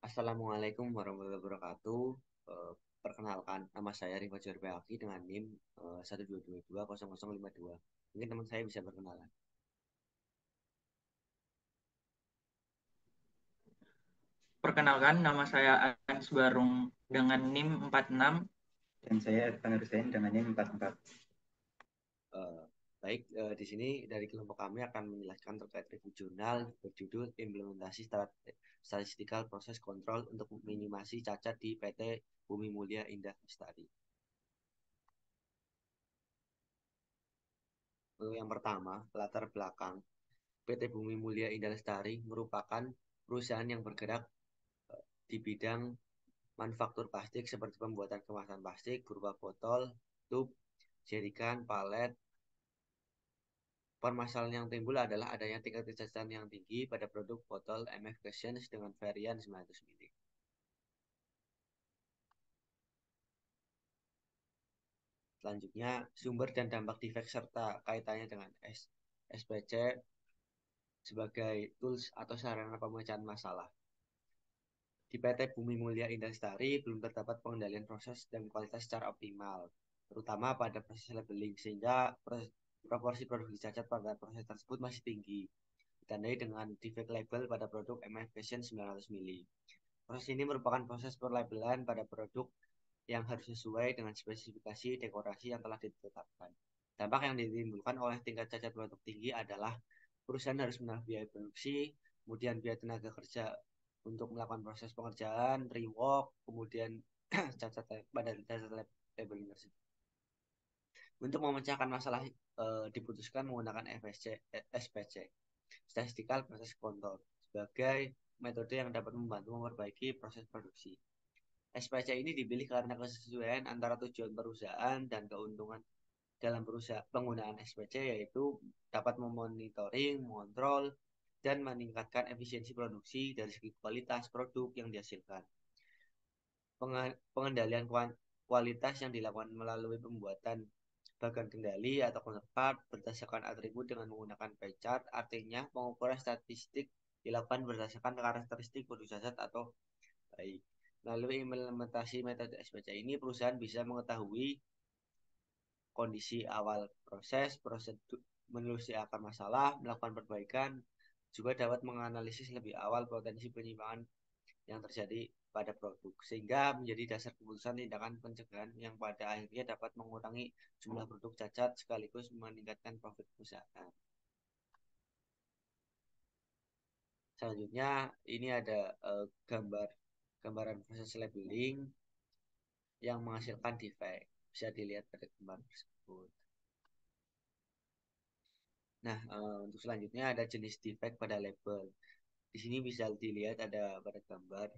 Assalamualaikum warahmatullahi wabarakatuh. Eh, Perkenalkan, nama saya Rifat Jorbeaki dengan NIM 122200052. Mungkin teman saya bisa berkenalan. Perkenalkan, nama saya Ans Barung dengan NIM 46. Dan saya Irfan Hussein dengan NIM 44. Eh, di sini dari kelompok kami akan menjelaskan terkait review jurnal berjudul Implementasi Statistical Process Control untuk minimasi cacat di PT Bumi Mulia Indah Lestari. Yang pertama, latar belakang. PT Bumi Mulia Indah Lestari merupakan perusahaan yang bergerak di bidang manufaktur plastik seperti pembuatan kemasan plastik berupa botol, tub, jerikan, palet. Permasalahan yang timbul adalah adanya tingkat kecacatan yang tinggi pada produk botol MF Cushions dengan varian 900 ml. Selanjutnya, sumber dan dampak defek serta kaitannya dengan SPC sebagai tools atau sarana pemecahan masalah. Di PT Bumi Mulia Indah Lestari belum terdapat pengendalian proses dan kualitas secara optimal, terutama pada proses labeling, sehingga proporsi produksi cacat pada proses tersebut masih tinggi, ditandai dengan defect label pada produk MF Fashion 900 mili. Proses ini merupakan proses perlabelan pada produk yang harus sesuai dengan spesifikasi dekorasi yang telah ditetapkan. Dampak yang ditimbulkan oleh tingkat cacat produk tinggi adalah perusahaan harus menambah biaya produksi, kemudian biaya tenaga kerja untuk melakukan proses pengerjaan, rework, kemudian cacat pada cacat labeling tersebut. Untuk memecahkan masalah diputuskan menggunakan SPC, Statistical Process Control, sebagai metode yang dapat membantu memperbaiki proses produksi. SPC ini dipilih karena kesesuaian antara tujuan perusahaan dan keuntungan dalam penggunaan SPC, yaitu dapat memonitoring, mengontrol, dan meningkatkan efisiensi produksi dari segi kualitas produk yang dihasilkan. Pengendalian kualitas yang dilakukan melalui pembuatan bagan kendali atau counterpart berdasarkan atribut dengan menggunakan pie chart, artinya pengukuran statistik dilakukan berdasarkan karakteristik produk cacat atau baik. Melalui implementasi metode SPC ini, perusahaan bisa mengetahui kondisi awal proses, prosedur, menelusuri akar masalah, melakukan perbaikan, juga dapat menganalisis lebih awal potensi penyimpangan yang terjadi pada produk, sehingga menjadi dasar keputusan tindakan pencegahan yang pada akhirnya dapat mengurangi jumlah produk cacat sekaligus meningkatkan profit perusahaan. Selanjutnya, ini ada gambaran proses labeling yang menghasilkan defect. Bisa dilihat pada gambar tersebut. Nah, untuk selanjutnya ada jenis defect pada label. Di sini bisa dilihat ada pada gambar.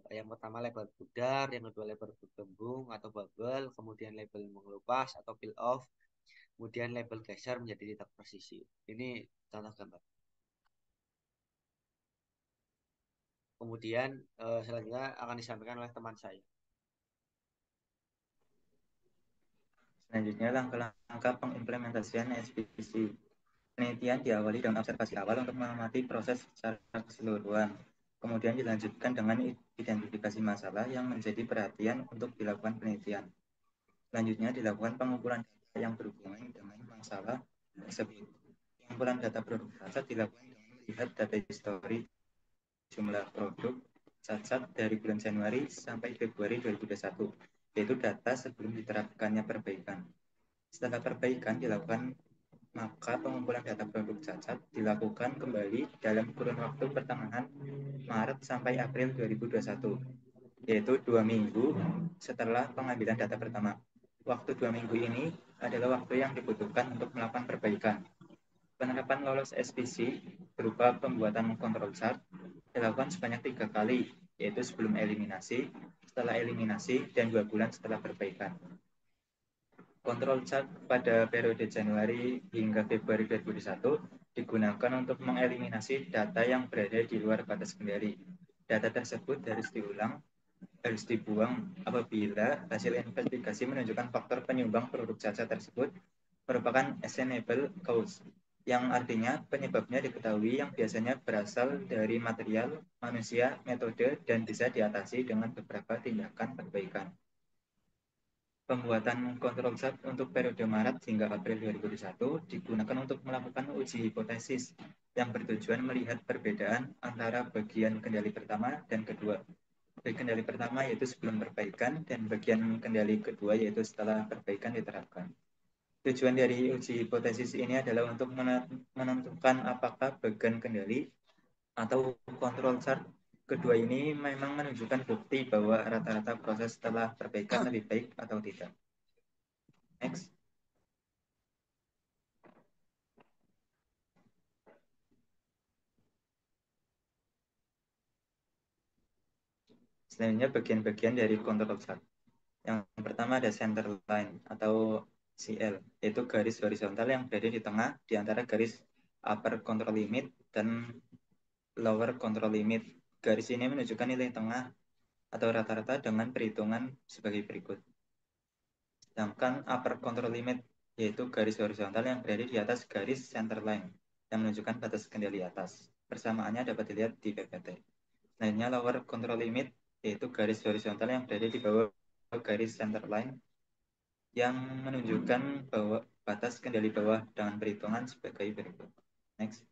Yang pertama label pudar, yang kedua label bergembung atau bubble, kemudian label mengelupas atau peel off, kemudian label geser menjadi tidak presisi. Ini contoh gambar. Kemudian selanjutnya akan disampaikan oleh teman saya. Selanjutnya, langkah-langkah pengimplementasian SPC. Penelitian diawali dengan observasi awal untuk mengamati proses secara keseluruhan. Kemudian dilanjutkan dengan identifikasi masalah yang menjadi perhatian untuk dilakukan penelitian. Selanjutnya dilakukan pengumpulan data yang berhubungan dengan masalah tersebut. Pengumpulan data produk cacat dilakukan dengan melihat data histori jumlah produk cacat dari bulan Januari sampai Februari 2021, yaitu data sebelum diterapkannya perbaikan. Setelah perbaikan dilakukan, maka pengumpulan data produk cacat dilakukan kembali dalam kurun waktu pertengahan Maret sampai April 2021, yaitu 2 minggu setelah pengambilan data pertama. Waktu 2 minggu ini adalah waktu yang dibutuhkan untuk melakukan perbaikan. Penerapan lolos SPC berupa pembuatan kontrol chart dilakukan sebanyak 3 kali, yaitu sebelum eliminasi, setelah eliminasi, dan 2 bulan setelah perbaikan. Kontrol chart pada periode Januari hingga Februari 2021 digunakan untuk mengeliminasi data yang berada di luar batas kendali. Data tersebut harus dibuang apabila hasil investigasi menunjukkan faktor penyumbang produk cacat tersebut merupakan actionable cause. yang artinya penyebabnya diketahui yang biasanya berasal dari material, manusia, metode, dan bisa diatasi dengan beberapa tindakan perbaikan. Pembuatan kontrol zat untuk periode Maret hingga April 2021 digunakan untuk melakukan uji hipotesis yang bertujuan melihat perbedaan antara bagian kendali pertama dan kedua. Bagian kendali pertama yaitu sebelum perbaikan dan bagian kendali kedua yaitu setelah perbaikan diterapkan. Tujuan dari uji hipotesis ini adalah untuk menentukan apakah bagian kendali atau kontrol chart kedua ini memang menunjukkan bukti bahwa rata-rata proses setelah perbaikan lebih baik atau tidak. Next. Selanjutnya bagian-bagian dari kontrol chart. Yang pertama ada center line atau CL, yaitu garis horizontal yang berada di tengah di antara garis upper control limit dan lower control limit. Garis ini menunjukkan nilai tengah atau rata-rata dengan perhitungan sebagai berikut. Sedangkan upper control limit yaitu garis horizontal yang berada di atas garis center line yang menunjukkan batas kendali atas. Persamaannya dapat dilihat di PPT. Selanjutnya lower control limit yaitu garis horizontal yang berada di bawah garis center line yang menunjukkan bahwa batas kendali bawah dengan perhitungan sebagai berikut. Next.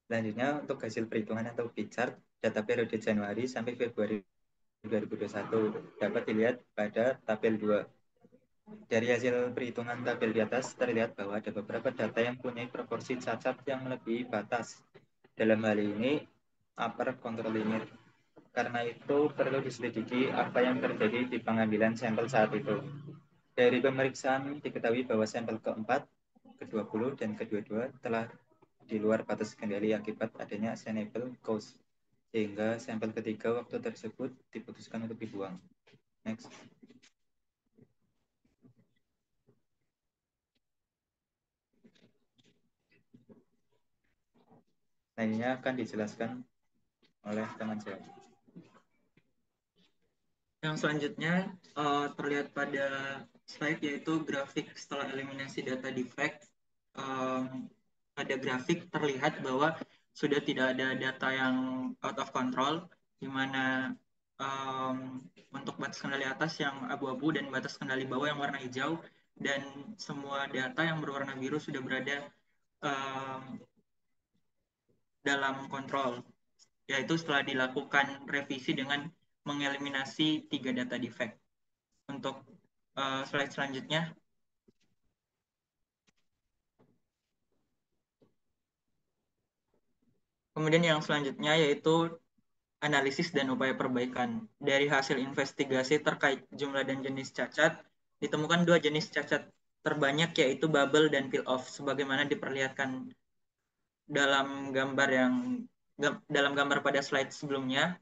Selanjutnya untuk hasil perhitungan atau pie chart data periode Januari sampai Februari 2021 dapat dilihat pada tabel 2. Dari hasil perhitungan tabel di atas terlihat bahwa ada beberapa data yang punya proporsi cacat yang melebihi batas. Dalam hal ini upper control limit. Karena itu perlu diselidiki apa yang terjadi di pengambilan sampel saat itu. Dari pemeriksaan diketahui bahwa sampel keempat, ke-20 dan ke-22 telah di luar batas kendali akibat adanya assignable cause. Sehingga sampel ketiga waktu tersebut diputuskan untuk dibuang. Next. Lainnya akan dijelaskan oleh teman saya. Yang selanjutnya terlihat pada slide yaitu grafik setelah eliminasi data defect. Pada grafik terlihat bahwa sudah tidak ada data yang out of control, di mana untuk batas kendali atas yang abu-abu dan batas kendali bawah yang warna hijau, dan semua data yang berwarna biru sudah berada dalam kontrol, yaitu setelah dilakukan revisi dengan mengeliminasi 3 data defect. Untuk slide selanjutnya. Kemudian yang selanjutnya yaitu analisis dan upaya perbaikan. Dari hasil investigasi terkait jumlah dan jenis cacat, ditemukan 2 jenis cacat terbanyak yaitu bubble dan peel off, sebagaimana diperlihatkan dalam gambar pada slide sebelumnya.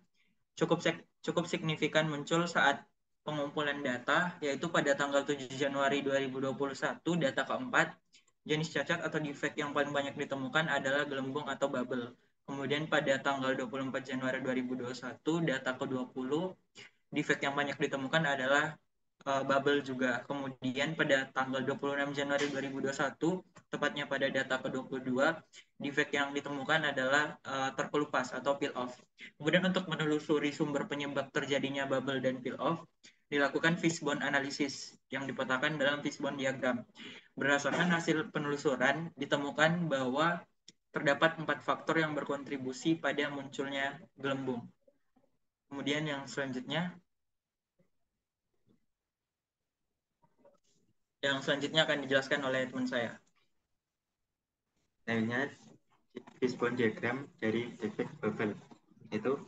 Cukup signifikan muncul saat pengumpulan data, yaitu pada tanggal 7 Januari 2021, data keempat, jenis cacat atau defect yang paling banyak ditemukan adalah gelembung atau bubble. Kemudian pada tanggal 24 Januari 2021, data ke-20, defect yang banyak ditemukan adalah bubble juga. Kemudian pada tanggal 26 Januari 2021, tepatnya pada data ke-22, defect yang ditemukan adalah terkelupas atau peel off. Kemudian untuk menelusuri sumber penyebab terjadinya bubble dan peel off, dilakukan fishbone analysis yang dipetakan dalam fishbone diagram. Berdasarkan hasil penelusuran, ditemukan bahwa terdapat 4 faktor yang berkontribusi pada munculnya gelembung. Kemudian yang selanjutnya akan dijelaskan oleh teman saya. Selanjutnya fishbone diagram dari defect bubble. Itu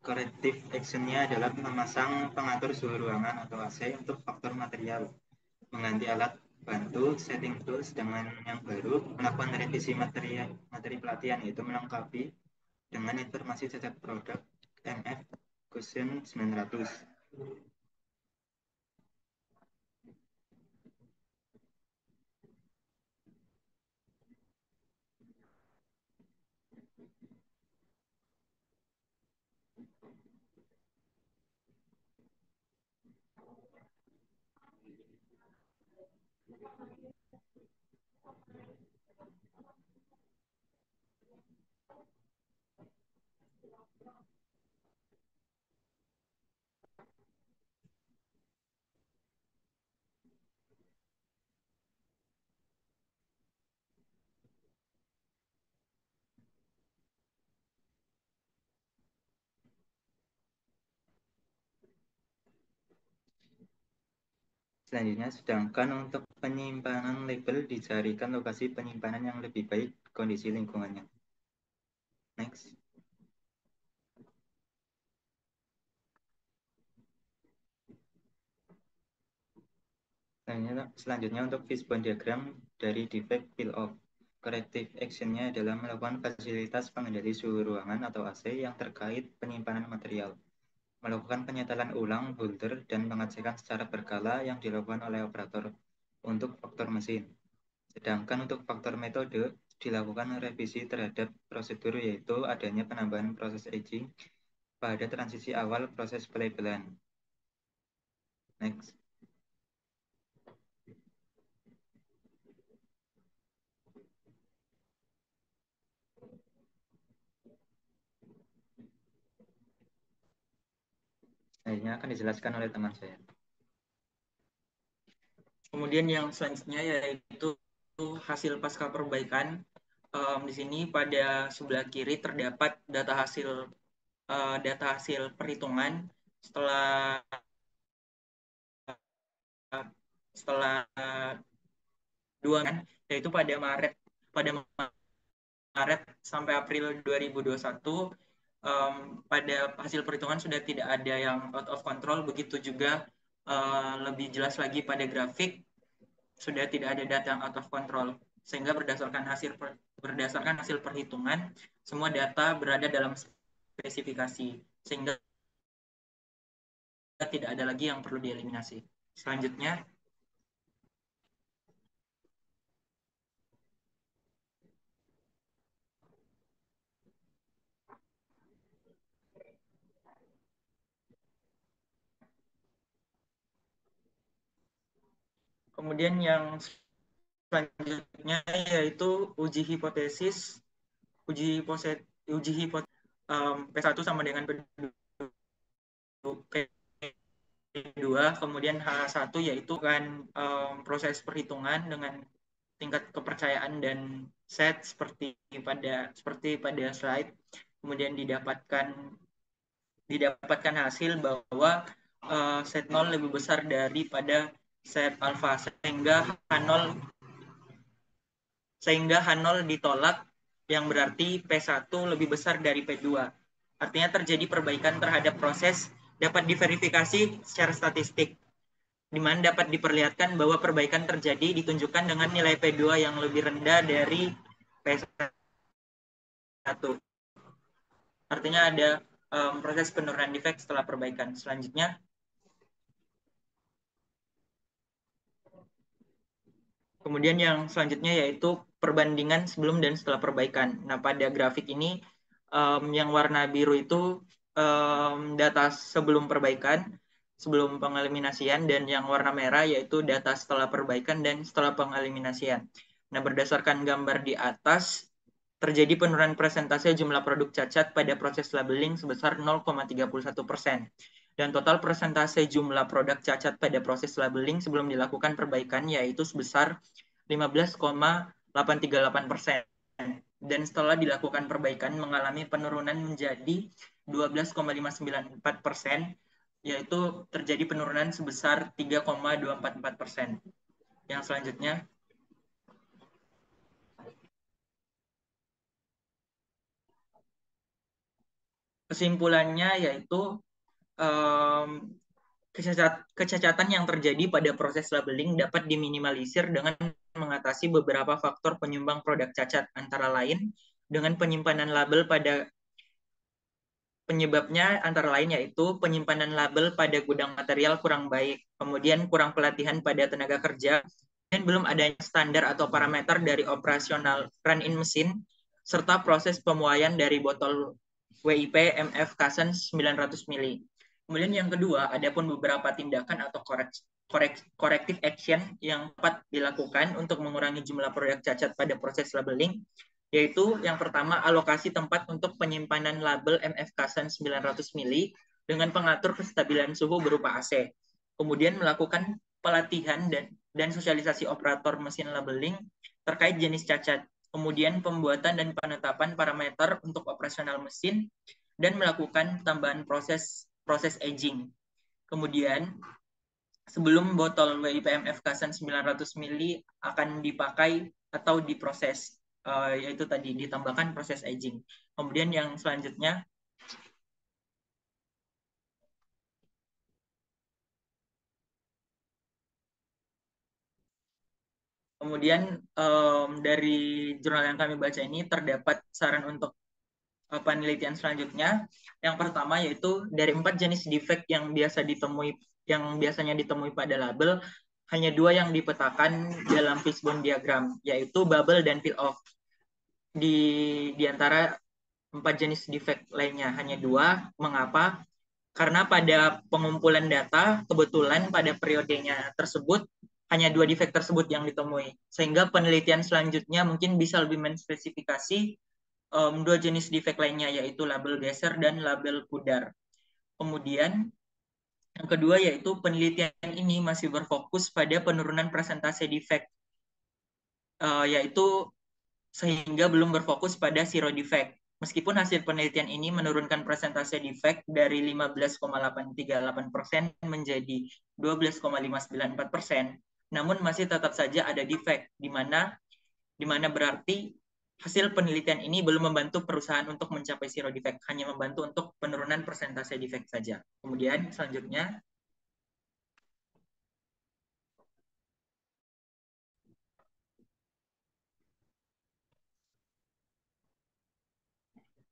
corrective action-nya adalah memasang pengatur suhu ruangan atau AC untuk faktor material, mengganti alat bantu setting tools dengan yang baru, melakukan revisi materi pelatihan, yaitu melengkapi dengan informasi cacat produk MF Cushion 900. Selanjutnya, sedangkan untuk penyimpanan label dicarikan lokasi penyimpanan yang lebih baik kondisi lingkungannya. Next. Selanjutnya untuk fishbone diagram dari defect peel-off. Corrective action-nya adalah melakukan fasilitas pengendali suhu ruangan atau AC yang terkait penyimpanan material. Melakukan penyetelan ulang holder dan pengecekan secara berkala yang dilakukan oleh operator untuk faktor mesin. Sedangkan untuk faktor metode, dilakukan revisi terhadap prosedur yaitu adanya penambahan proses aging pada transisi awal proses pelabelan. Next. Akhirnya akan dijelaskan oleh teman saya. Kemudian yang selanjutnya yaitu hasil pasca perbaikan. Di sini pada sebelah kiri terdapat data hasil perhitungan setelah dua kan, yaitu pada Maret sampai April 2021. Pada hasil perhitungan sudah tidak ada yang out of control, begitu juga lebih jelas lagi pada grafik sudah tidak ada data yang out of control, sehingga berdasarkan hasil perhitungan semua data berada dalam spesifikasi, sehingga tidak ada lagi yang perlu dieliminasi. Selanjutnya, kemudian yang selanjutnya yaitu uji hipotesis P1 sama dengan P2, kemudian H1 yaitu kan proses perhitungan dengan tingkat kepercayaan dan set seperti pada slide. Kemudian didapatkan hasil bahwa set 0 lebih besar daripada set alfa, sehingga H0 ditolak, yang berarti P1 lebih besar dari P2. Artinya terjadi perbaikan terhadap proses dapat diverifikasi secara statistik, di mana dapat diperlihatkan bahwa perbaikan terjadi ditunjukkan dengan nilai P2 yang lebih rendah dari P1. Artinya ada proses penurunan defect setelah perbaikan. Selanjutnya, kemudian yang selanjutnya yaitu perbandingan sebelum dan setelah perbaikan. Nah, pada grafik ini yang warna biru itu data sebelum perbaikan, sebelum pengeliminasian, dan yang warna merah yaitu data setelah perbaikan dan setelah pengeliminasian. Nah, berdasarkan gambar di atas, terjadi penurunan persentase jumlah produk cacat pada proses labeling sebesar 0,31%. Dan total persentase jumlah produk cacat pada proses labeling sebelum dilakukan perbaikan yaitu sebesar 15,838%. Dan setelah dilakukan perbaikan mengalami penurunan menjadi 12,594%, yaitu terjadi penurunan sebesar 3,244%. Yang selanjutnya, kesimpulannya yaitu kecacatan yang terjadi pada proses labeling dapat diminimalisir dengan mengatasi beberapa faktor penyumbang produk cacat, antara lain dengan penyimpanan label pada penyebabnya antara lain yaitu penyimpanan label pada gudang material kurang baik, kemudian kurang pelatihan pada tenaga kerja, dan belum adanya standar atau parameter dari operasional run-in mesin, serta proses pemuaian dari botol WIP MF Kasen 900 ml. Kemudian yang kedua, ada pun beberapa tindakan atau corrective action yang dapat dilakukan untuk mengurangi jumlah produk cacat pada proses labeling, yaitu yang pertama alokasi tempat untuk penyimpanan label MFKSAN 900 mili dengan pengatur kestabilan suhu berupa AC. Kemudian melakukan pelatihan dan sosialisasi operator mesin labeling terkait jenis cacat. Kemudian pembuatan dan penetapan parameter untuk operasional mesin dan melakukan tambahan proses aging. Kemudian sebelum botol WIPM FKSAN 900 mili akan dipakai atau diproses, yaitu tadi ditambahkan proses aging. Kemudian yang selanjutnya, dari jurnal yang kami baca ini terdapat saran untuk penelitian selanjutnya. Yang pertama yaitu dari 4 jenis defect yang biasanya ditemui pada label, hanya 2 yang dipetakan dalam fishbone diagram, yaitu bubble dan peel off. Di antara 4 jenis defect lainnya hanya 2. Mengapa? Karena pada pengumpulan data kebetulan pada periodenya tersebut hanya 2 defect tersebut yang ditemui, sehingga penelitian selanjutnya mungkin bisa lebih menspesifikasi 2 jenis defect lainnya, yaitu label geser dan label pudar. Kemudian yang kedua yaitu penelitian ini masih berfokus pada penurunan presentase defect, yaitu sehingga belum berfokus pada zero defect. Meskipun hasil penelitian ini menurunkan presentase defect dari 15,838% menjadi 12,594%, namun masih tetap saja ada defect, di mana berarti hasil penelitian ini belum membantu perusahaan untuk mencapai zero defect, hanya membantu untuk penurunan persentase defect saja. Kemudian selanjutnya,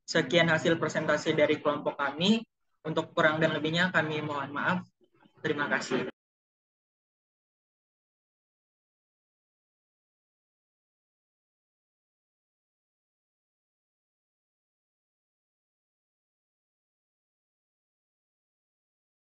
sekian hasil presentasi dari kelompok kami. Untuk kurang dan lebihnya kami mohon maaf. Terima kasih.